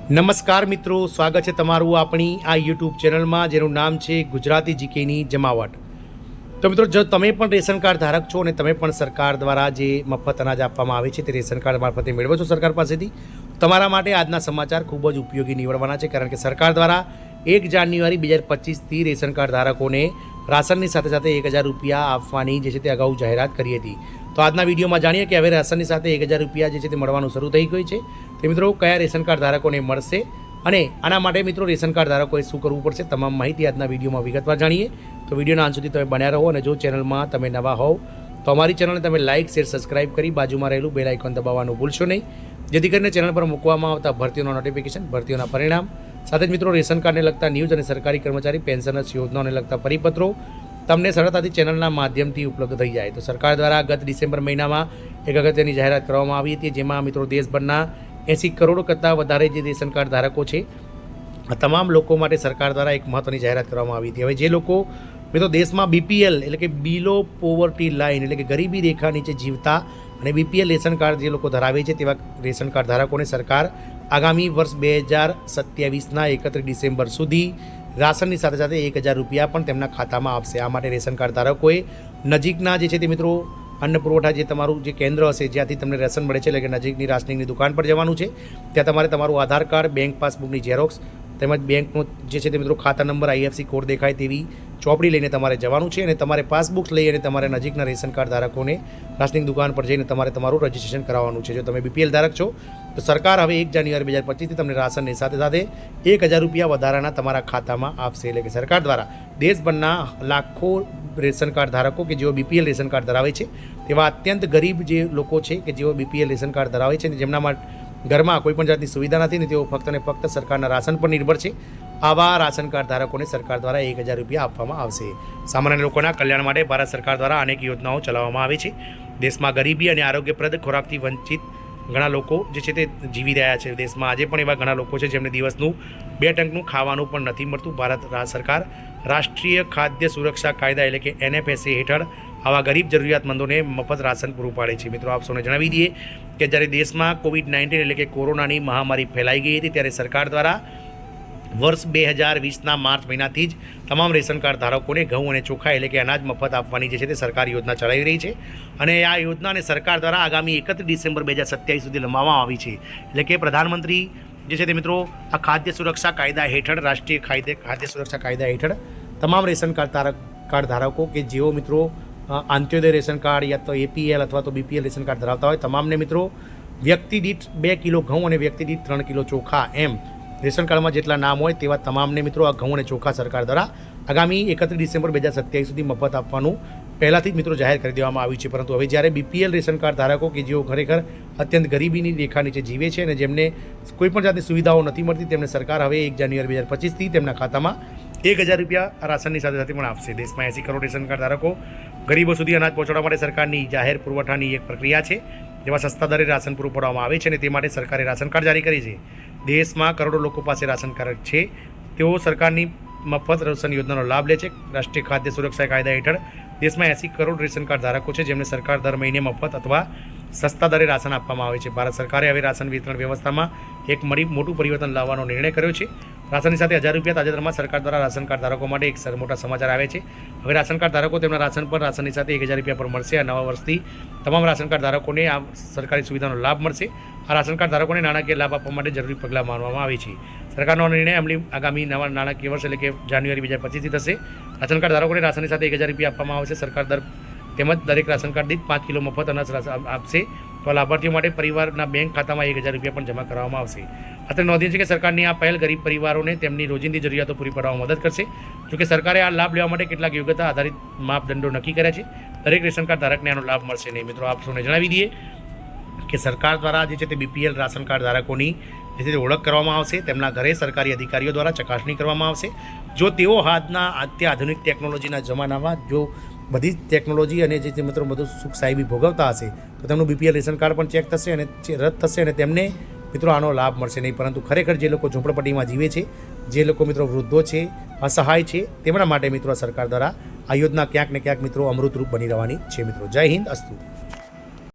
નમસ્કાર મિત્રો, સ્વાગત છે તમારું આપણી આ યુટ્યુબ ચેનલમાં જેનું નામ છે ગુજરાતી જીકેની જમાવટ। તો મિત્રો, જો તમે પણ રેશન કાર્ડ ધારક છો અને તમે પણ સરકાર દ્વારા જે મફત અનાજ આપવામાં આવે છે તે રેશન કાર્ડ મારફતે મેળવો છો સરકાર પાસેથી, તમારા માટે આજના સમાચાર ખૂબ જ ઉપયોગી નીવડવાના છે। કારણ કે સરકાર દ્વારા 1 જાન્યુઆરી 2025થી રેશન કાર્ડ ધારકોને રાશનની સાથે સાથે 1000 રૂપિયા આપવાની જે છે તે અગાઉ જાહેરાત કરી હતી। તો આજના વિડીયોમાં જાણીએ કે હવે રાશનની સાથે 1000 રૂપિયા જે છે તે મળવાનું શરૂ થઈ ગયું છે। તો મિત્રો, કયા રેશન કાર્ડ ધારકોને મળશે અને આના માટે મિત્રો રેશન કાર્ડ ધારકોએ શું કરવું પડશે, તમામ માહિતી આજના વિડીયોમાં વિગતવાર જાણીએ। તો વિડીયોના અંત સુધી તમે બન્યા રહો અને જો ચેનલમાં તમે નવા હોવ તો અમારી ચેનલને તમે લાઇક, શેર, સબસ્ક્રાઇબ કરી બાજુમાં રહેલું બેલ આઇકોન દબાવવાનું ભૂલશો નહીં, જેથી કરીને ચેનલ પર મૂકવામાં આવતા ભરતીઓના નોટિફિકેશન, ભરતીઓના પરિણામ સાથે જ મિત્રો રેશન કાર્ડને લગતા ન્યૂઝ અને સરકારી કર્મચારી પેન્શનર્સ યોજનાઓને લગતા પરિપત્રો તમને સરળતાથી ચેનલના માધ્યમથી ઉપલબ્ધ થઈ જાય। તો સરકાર દ્વારા ગત ડિસેમ્બર મહિનામાં એક અગત્યની જાહેરાત કરવામાં આવી હતી, જેમાં મિત્રો દેશભરના 80 કરોડ કરતાં વધારે જે રેશન કાર્ડ ધારકો છે આ તમામ લોકો માટે સરકાર દ્વારા એક મહત્ત્વની જાહેરાત કરવામાં આવી હતી। હવે જે લોકો મિત્રો દેશમાં BPL એટલે કે બિલો પોવર્ટી લાઇન એટલે કે ગરીબી રેખા નીચે જીવતા અને BPL રેશન કાર્ડ જે લોકો ધરાવે છે તેવા રેશન કાર્ડ ધારકોને સરકાર આગામી વર્ષ 2027ના 31 ડિસેમ્બર સુધી રાશનની સાથે સાથે 1000 રૂપિયા પણ તેમના ખાતામાં આપશે। આ માટે રેશન કાર્ડ ધારકોએ નજીકના જે છે તે મિત્રો અન્ન પુરવઠા જે તમારું જે કેન્દ્ર હશે જ્યાંથી તમને રેશન મળે છે એટલે કે નજીકની રાશનિંગની દુકાન પર જવાનું છે। ત્યાં તમારે તમારું આધાર કાર્ડ, બેંક પાસબુકની ઝેરોક્સ તેમજ બેંકનો જે છે તે મિત્રો ખાતા નંબર, IFSC કોડ દેખાય તેવી ચોપડી લઈને તમારે જવાનું છે અને તમારે પાસબુક્સ લઈ અને તમારે નજીકના રેશન કાર્ડ ધારકોને રાશનિંગ દુકાન પર જઈને તમારે તમારું રજિસ્ટ્રેશન કરાવવાનું છે। જો તમે BPL ધારક છો તો સરકાર હવે 1 જાન્યુઆરી 2025થી તમને રાશનની સાથે સાથે 1000 રૂપિયા વધારાના તમારા ખાતામાં આપશે। એટલે કે સરકાર દ્વારા દેશભરના લાખો રેશન કાર્ડ ધારકો કે જેઓ BPL રેશન કાર્ડ ધરાવે છે તેવા અત્યંત ગરીબ જે લોકો છે કે જેઓ BPL રેશન કાર્ડ ધરાવે છે અને જેમના માટે ઘરમાં કોઈ પણ જાતની સુવિધા નથી ને તેઓ ફક્ત ને ફક્ત સરકારના રાશન પર નિર્ભર છે, આવા રાશન કાર્ડ ધારકોને સરકાર દ્વારા 1000 રૂપિયા આપવામાં આવશે। સામાન્ય લોકોના કલ્યાણ માટે ભારત સરકાર દ્વારા અનેક યોજનાઓ ચલાવવામાં આવે છે। દેશમાં ગરીબી અને આરોગ્યપ્રદ ખોરાકથી વંચિત ઘણા લોકો જે છે તે જીવી રહ્યા છે। દેશમાં આજે પણ એવા ઘણા લોકો છે જેમને દિવસનું 2 ટંકનું ખાવાનું પણ નથી મળતું। ભારત સરકાર રાષ્ટ્રીય ખાદ્ય સુરક્ષા કાયદા એટલે કે NFSA હેઠળ આવા ગરીબ જરૂરિયાતમંદોને મફત રાશન પૂરું પાડે છે। મિત્રો, આપ સૌને જણાવી દઈએ કે જ્યારે દેશમાં COVID-19 એટલે કે કોરોનાની મહામારી ફેલાઈ ગઈ હતી ત્યારે સરકાર દ્વારા વર્ષ 2020ના માર્ચ મહિનાથી જ તમામ રેશન કાર્ડ ધારકોને ઘઉં અને ચોખા એટલે કે અનાજ મફત આપવાની જે છે તે સરકાર યોજના ચલાવી રહી છે અને આ યોજનાને સરકાર દ્વારા આગામી 31 ડિસેમ્બર 2027 સુધી લંબાવવામાં આવી છે। એટલે કે પ્રધાનમંત્રી જે છે તે મિત્રો આ ખાદ્ય સુરક્ષા કાયદા હેઠળ, રાષ્ટ્રીય ખાદ્ય સુરક્ષા કાયદા હેઠળ તમામ રેશન કાર્ડ ધારકો કે જેઓ મિત્રો અંત્યોદય રેશન કાર્ડ યા તો APL અથવા તો BPL રેશન કાર્ડ ધરાવતા હોય તમામને મિત્રો વ્યક્તિ દીઠ 2 કિલો ઘઉં અને વ્યક્તિ દીઠ 3 કિલો ચોખા એમ રેશન કાર્ડમાં જેટલા નામ હોય તેવા તમામને મિત્રો આ ઘઉં અને ચોખા સરકાર દ્વારા આગામી 31 ડિસેમ્બર 2027 સુધી મફત આપવાનું પહેલાંથી જ મિત્રો જાહેર કરી દેવામાં આવ્યું છે। પરંતુ હવે જ્યારે BPL રેશન કાર્ડ ધારકો કે જેઓ ખરેખર અત્યંત ગરીબીની રેખા નીચે જીવે છે અને જેમને કોઈપણ જાતની સુવિધાઓ નથી મળતી તેમને સરકાર હવે 1 જાન્યુઆરી 2025થી તેમના ખાતામાં 1000 રૂપિયા રાશનની સાથે સાથે પણ આપશે। દેશમાં 80 કરોડ રેશન કાર્ડ ધારકો ગરીબો સુધી અનાજ પહોંચાડવા માટે સરકારની જાહેર પુરવઠાની એક પ્રક્રિયા છે, જેમાં સસ્તા દરે રાશન પૂરું પાડવામાં આવે છે અને તે માટે સરકારે રાશન કાર્ડ જારી કરી છે। દેશમાં કરોડો લોકો પાસે રાશન કાર્ડ છે, તેઓ સરકારની મફત રાશન યોજનાનો લાભ લે છે। રાષ્ટ્રીય ખાદ્ય સુરક્ષા કાયદા હેઠળ દેશમાં 80 કરોડ રેશન કાર્ડ ધારકો છે જેમને સરકાર દર મહિને મફત અથવા સસ્તા દરે રાશન આપવામાં આવે છે। ભારત સરકારે હવે રાશન વિતરણ વ્યવસ્થામાં એક મોટું પરિવર્તન લાવવાનો નિર્ણય કર્યો છે। રાશનની સાથે 1000 રૂપિયા તાજેતરમાં સરકાર દ્વારા રાશન કાર્ડ ધારકો માટે એક મોટા સમાચાર આવે છે। હવે રાશન કાર્ડ ધારકો તેમના રાશન પર રાશનની સાથે 1000 રૂપિયા પર મળશે। આ નવા વર્ષથી તમામ રાશન કાર્ડ ધારકોને આ સરકારી સુવિધાનો લાભ મળશે। આ રાશન કાર્ડ ધારકોને નાણાકીય લાભ આપવા માટે જરૂરી પગલાં માનવામાં આવે છે। સરકારનો નિર્ણય અમલી આગામી નવા નાણાકીય વર્ષ એટલે કે જાન્યુઆરી 2025થી થશે। રાશન કાર્ડ ધારકોને રાશનની સાથે 1000 રૂપિયા આપવામાં આવશે। સરકાર તેમજ દરેક રાશન કાર્ડ દીઠ 5 કિલો મફત અનાજ આપશે। તો લાભાર્થીઓ માટે પરિવારના બેંક ખાતામાં 1000 રૂપિયા પણ જમા કરવામાં આવશે। અત્યારે નોંધ્યું છે કે સરકારની આ પહેલ ગરીબ પરિવારોને તેમની રોજિંદી જરૂરિયાતો પૂરી પાડવામાં મદદ કરશે। જોકે સરકારે આ લાભ લેવા માટે કેટલાક યોગ્યતા આધારિત માપદંડો નક્કી કર્યા છે। દરેક રેશન કાર્ડ ધારકને આનો લાભ મળશે નહીં। મિત્રો, આપ સૌને જણાવી દઈએ કે સરકાર દ્વારા જે છે તે BPL રાશન કાર્ડ ધારકોની જે છે તે ઓળખ કરવામાં આવશે। તેમના ઘરે સરકારી અધિકારીઓ દ્વારા ચકાસણી કરવામાં આવશે। જો તેઓ હાલના અત્યાધુનિક ટેકનોલોજીના જમાનામાં જો બધી ટેકનોલોજી અને જે મિત્રો બધું સુખ સાહેબી ભોગવતા હશે તો તેમનું BPL રેશન કાર્ડ પણ ચેક થશે અને રદ થશે અને તેમને મિત્રો આનો લાભ મળશે નહીં। પરંતુ ખરેખર જે લોકો ઝૂંપડપટ્ટીમાં જીવે છે, જે લોકો મિત્રો વૃદ્ધો છે, અસહાય છે, તેમના માટે મિત્રો સરકાર દ્વારા આ યોજના ક્યાંક ને ક્યાંક મિત્રો અમૃતરૂપ બની રહેવાની છે। મિત્રો, જય હિન્દ, અસ્તુ।